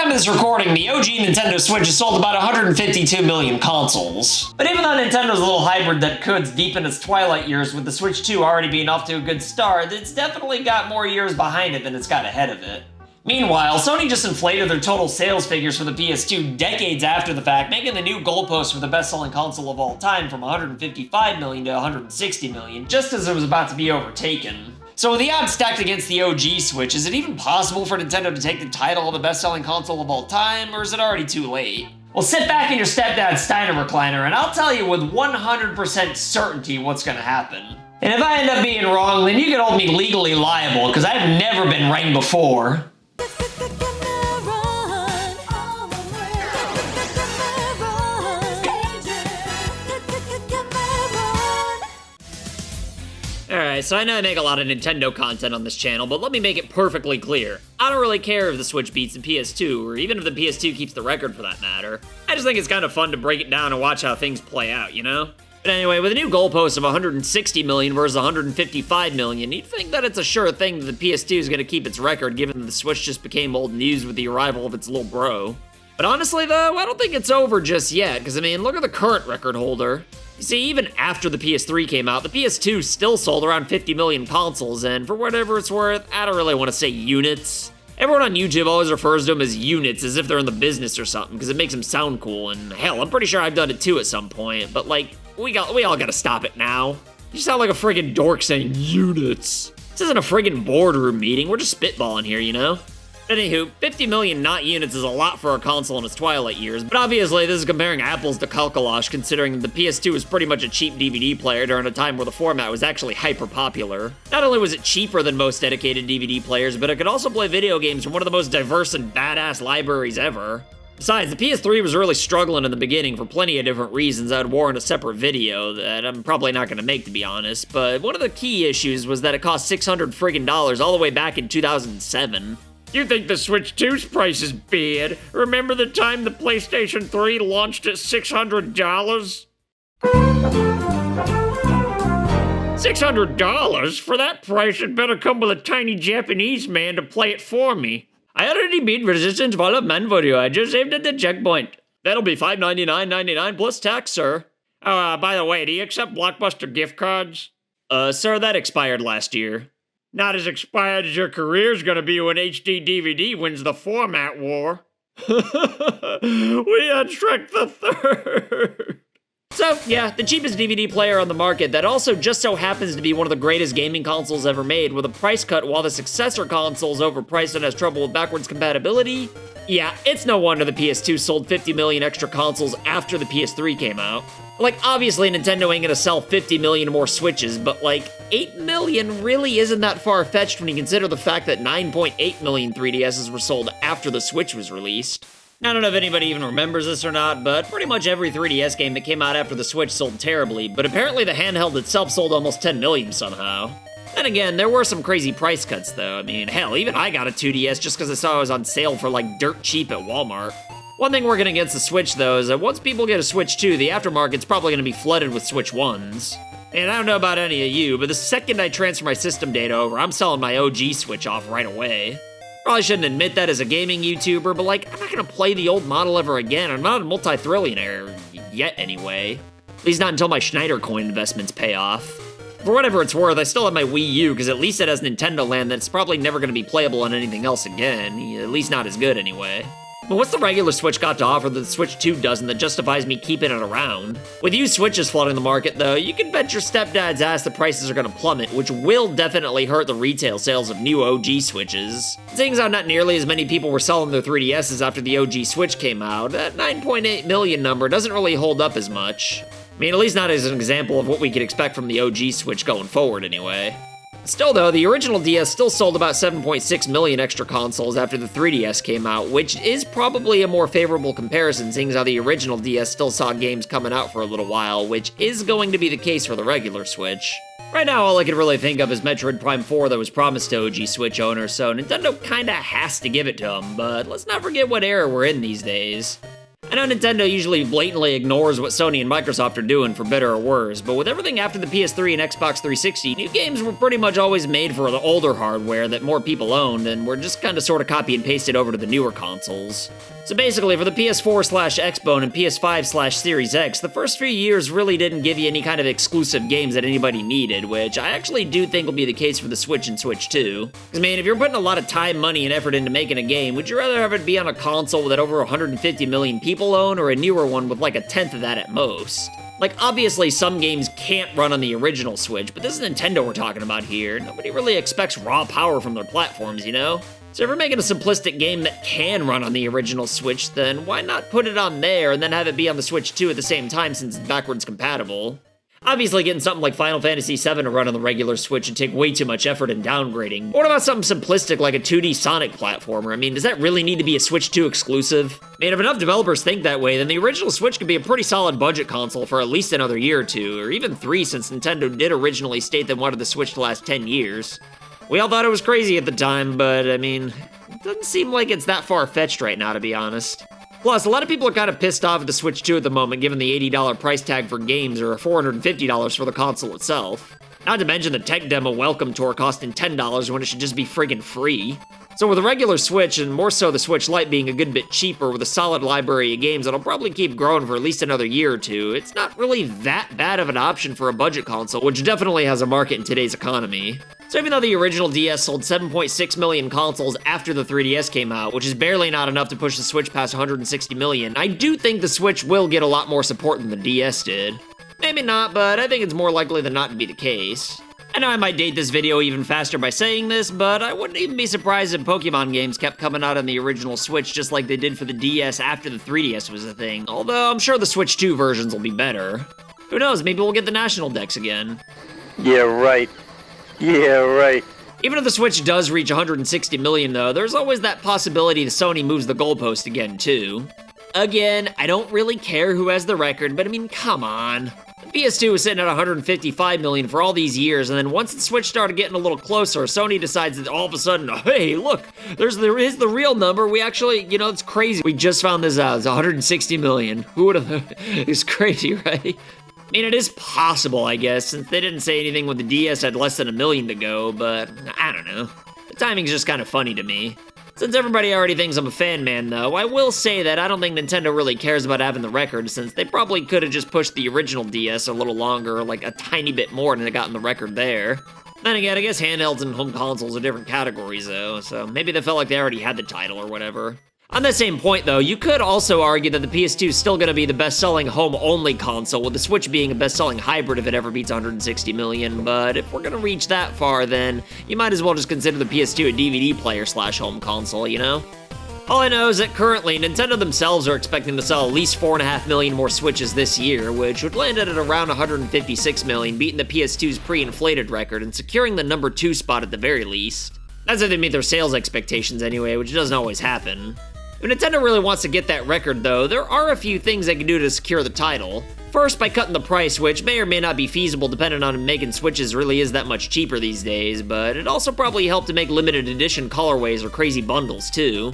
time of this recording, the OG Nintendo Switch has sold about 152 million consoles. But even though Nintendo's a little hybrid that could deep in its twilight years, with the Switch 2 already being off to a good start, it's definitely got more years behind it than it's got ahead of it. Meanwhile, Sony just inflated their total sales figures for the PS2 decades after the fact, making the new goalpost for the best-selling console of all time from 155 million to 160 million, just as it was about to be overtaken. So with the odds stacked against the OG Switch, is it even possible for Nintendo to take the title of the best-selling console of all time, or is it already too late? Well, sit back in your stepdad's Steiner recliner, and I'll tell you with 100% certainty what's gonna happen. And if I end up being wrong, then you can hold me legally liable, because I've never been right before. Alright, so I know I make a lot of Nintendo content on this channel, but let me make it perfectly clear. I don't really care if the Switch beats the PS2, or even if the PS2 keeps the record for that matter. I just think it's kind of fun to break it down and watch how things play out, you know? But anyway, with a new goalpost of 160 million versus 155 million, you'd think that it's a sure thing that the PS2 is going to keep its record, given that the Switch just became old news with the arrival of its little bro. But honestly though, I don't think it's over just yet, because I mean, look at the current record holder. You see, even after the PS3 came out, the PS2 still sold around 50 million consoles, and for whatever it's worth, I don't really want to say units. Everyone on YouTube always refers to them as units, as if they're in the business or something, because it makes them sound cool, and hell, I'm pretty sure I've done it too at some point, but like, we all gotta stop it now. You sound like a friggin' dork saying units. This isn't a friggin' boardroom meeting, we're just spitballing here, you know? Anywho, 50 million not units is a lot for a console in its twilight years, but obviously this is comparing apples to calculash, considering the PS2 was pretty much a cheap DVD player during a time where the format was actually hyper popular. Not only was it cheaper than most dedicated DVD players, but it could also play video games from one of the most diverse and badass libraries ever. Besides, the PS3 was really struggling in the beginning for plenty of different reasons that would warrant a separate video that I'm probably not going to make, to be honest, but one of the key issues was that it cost $600 friggin' all the way back in 2007. You think the Switch 2's price is bad? Remember the time the PlayStation 3 launched at $600? $600? For that price, it better come with a tiny Japanese man to play it for me. I already beat Resistance Wall of Man for you. I just saved at the checkpoint. That'll be $599.99 plus tax, sir. Oh, by the way, do you accept Blockbuster gift cards? Sir, that expired last year. Not as expired as your career's gonna be when HD DVD wins the format war. We had Shrek the Third. So, yeah, the cheapest DVD player on the market that also just so happens to be one of the greatest gaming consoles ever made, with a price cut while the successor console's overpriced and has trouble with backwards compatibility. Yeah, it's no wonder the PS2 sold 50 million extra consoles after the PS3 came out. Like, obviously Nintendo ain't gonna sell 50 million more Switches, but like, 8 million really isn't that far-fetched when you consider the fact that 9.8 million 3DSs were sold after the Switch was released. I don't know if anybody even remembers this or not, but pretty much every 3DS game that came out after the Switch sold terribly, but apparently the handheld itself sold almost 10 million somehow. Then again, there were some crazy price cuts though. I mean, hell, even I got a 2DS just because I saw it was on sale for like dirt cheap at Walmart. One thing working against the Switch though is that once people get a Switch 2, the aftermarket's probably going to be flooded with Switch 1s. And I don't know about any of you, but the second I transfer my system data over, I'm selling my OG Switch off right away. Probably shouldn't admit that as a gaming YouTuber, but like, I'm not gonna play the old model ever again. I'm not a multi-thrillionaire, yet anyway. At least not until my Schneider coin investments pay off. For whatever it's worth, I still have my Wii U, because at least it has Nintendo Land that's probably never gonna be playable on anything else again. At least not as good anyway. But what's the regular Switch got to offer that the Switch 2 doesn't that justifies me keeping it around? With used Switches flooding the market though, you can bet your stepdad's ass the prices are gonna plummet, which will definitely hurt the retail sales of new OG Switches. Seeing as how not nearly as many people were selling their 3DSs after the OG Switch came out, that 9.8 million number doesn't really hold up as much. I mean, at least not as an example of what we could expect from the OG Switch going forward anyway. Still though, the original DS still sold about 7.6 million extra consoles after the 3DS came out, which is probably a more favorable comparison, seeing as how the original DS still saw games coming out for a little while, which is going to be the case for the regular Switch. Right now, all I can really think of is Metroid Prime 4 that was promised to OG Switch owners, so Nintendo kinda has to give it to them, but let's not forget what era we're in these days. I know Nintendo usually blatantly ignores what Sony and Microsoft are doing, for better or worse, but with everything after the PS3 and Xbox 360, new games were pretty much always made for the older hardware that more people owned, and were just kinda sorta copy and pasted over to the newer consoles. So basically, for the PS4/Xbone and PS5/Series X, the first few years really didn't give you any kind of exclusive games that anybody needed, which I actually do think will be the case for the Switch and Switch 2. Because, man, if you're putting a lot of time, money, and effort into making a game, would you rather have it be on a console that over 150 million people own, or a newer one with like a tenth of that at most? Like, obviously some games can't run on the original Switch, but this is Nintendo we're talking about here. Nobody really expects raw power from their platforms, you know? So if you're making a simplistic game that can run on the original Switch, then why not put it on there and then have it be on the Switch 2 at the same time since it's backwards compatible? Obviously, getting something like Final Fantasy VII to run on the regular Switch would take way too much effort and downgrading. What about something simplistic like a 2D Sonic platformer? I mean, does that really need to be a Switch 2 exclusive? I mean, if enough developers think that way, then the original Switch could be a pretty solid budget console for at least another year or two, or even 3 since Nintendo did originally state they wanted the Switch to last 10 years. We all thought it was crazy at the time, but I mean, it doesn't seem like it's that far-fetched right now, to be honest. Plus, a lot of people are kind of pissed off at the Switch 2 at the moment, given the $80 price tag for games or $450 for the console itself. Not to mention the tech demo welcome tour costing $10 when it should just be friggin' free. So with the regular Switch, and more so the Switch Lite being a good bit cheaper with a solid library of games that'll probably keep growing for at least another year or two, it's not really that bad of an option for a budget console, which definitely has a market in today's economy. So even though the original DS sold 7.6 million consoles after the 3DS came out, which is barely not enough to push the Switch past 160 million, I do think the Switch will get a lot more support than the DS did. Maybe not, but I think it's more likely than not to be the case. I know I might date this video even faster by saying this, but I wouldn't even be surprised if Pokemon games kept coming out on the original Switch just like they did for the DS after the 3DS was a thing, although I'm sure the Switch 2 versions will be better. Who knows, maybe we'll get the National Dex again. Yeah, right. Yeah, right. Even if the Switch does reach 160 million though, there's always that possibility that Sony moves the goalpost again too. Again, I don't really care who has the record, but I mean, come on. The PS2 was sitting at 155 million for all these years, and then once the Switch started getting a little closer, Sony decides that all of a sudden, hey, look, there is the real number. We actually, you know, it's crazy. We just found this out. It's 160 million. Who would have? It's crazy, right? I mean, it is possible, I guess, since they didn't say anything when the DS had less than a million to go, but I don't know. The timing's just kind of funny to me. Since everybody already thinks I'm a fan man, though, I will say that I don't think Nintendo really cares about having the record, since they probably could have just pushed the original DS a little longer, like a tiny bit more than it gotten the record there. Then again, I guess handhelds and home consoles are different categories, though, so maybe they felt like they already had the title or whatever. On that same point, though, you could also argue that the PS2 is still going to be the best-selling home-only console, with the Switch being a best-selling hybrid if it ever beats 160 million, but if we're going to reach that far, then you might as well just consider the PS2 a DVD player/home console, you know? All I know is that currently, Nintendo themselves are expecting to sell at least 4.5 million more Switches this year, which would land it at around 156 million, beating the PS2's pre-inflated record and securing the number 2 spot at the very least. That's if they meet their sales expectations anyway, which doesn't always happen. If Nintendo really wants to get that record, though, there are a few things they can do to secure the title. First, by cutting the price, which may or may not be feasible depending on if making Switches really is that much cheaper these days, but it also probably helped to make limited edition colorways or crazy bundles, too.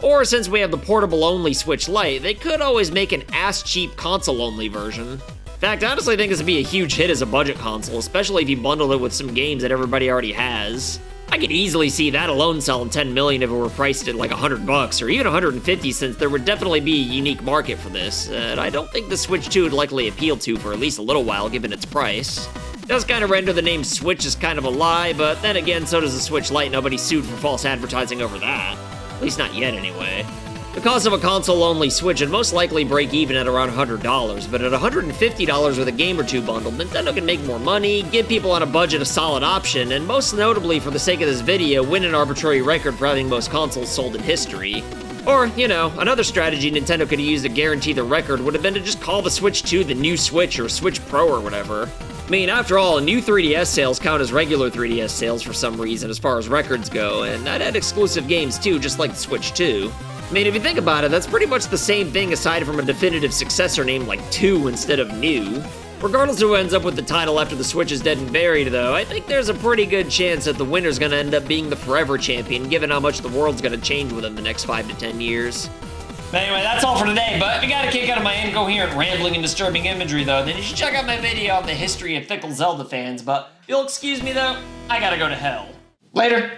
Or, since we have the portable-only Switch Lite, they could always make an ass-cheap console-only version. In fact, I honestly think this would be a huge hit as a budget console, especially if you bundled it with some games that everybody already has. I could easily see that alone selling 10 million if it were priced at like $100 or even 150, since there would definitely be a unique market for this. And I don't think the Switch 2 would likely appeal to for at least a little while given its price. It does kind of render the name Switch as kind of a lie, but then again, so does the Switch Lite. Nobody sued for false advertising over that. At least not yet anyway. The cost of a console-only Switch would most likely break even at around $100, but at $150 with a game or two bundled, Nintendo can make more money, give people on a budget a solid option, and most notably, for the sake of this video, win an arbitrary record for having most consoles sold in history. Or, you know, another strategy Nintendo could have used to guarantee the record would have been to just call the Switch 2 the new Switch or Switch Pro or whatever. I mean, after all, new 3DS sales count as regular 3DS sales for some reason as far as records go, and that had exclusive games too, just like the Switch 2. I mean, if you think about it, that's pretty much the same thing aside from a definitive successor named like 2 instead of new. Regardless of who ends up with the title after the Switch is dead and buried, though, I think there's a pretty good chance that the winner's gonna end up being the forever champion, given how much the world's gonna change within the next 5 to 10 years. But anyway, that's all for today, but if you got a kick out of my incoherent, rambling, and disturbing imagery, though, then you should check out my video on the history of fickle Zelda fans, but if you'll excuse me, though, I gotta go to hell. Later.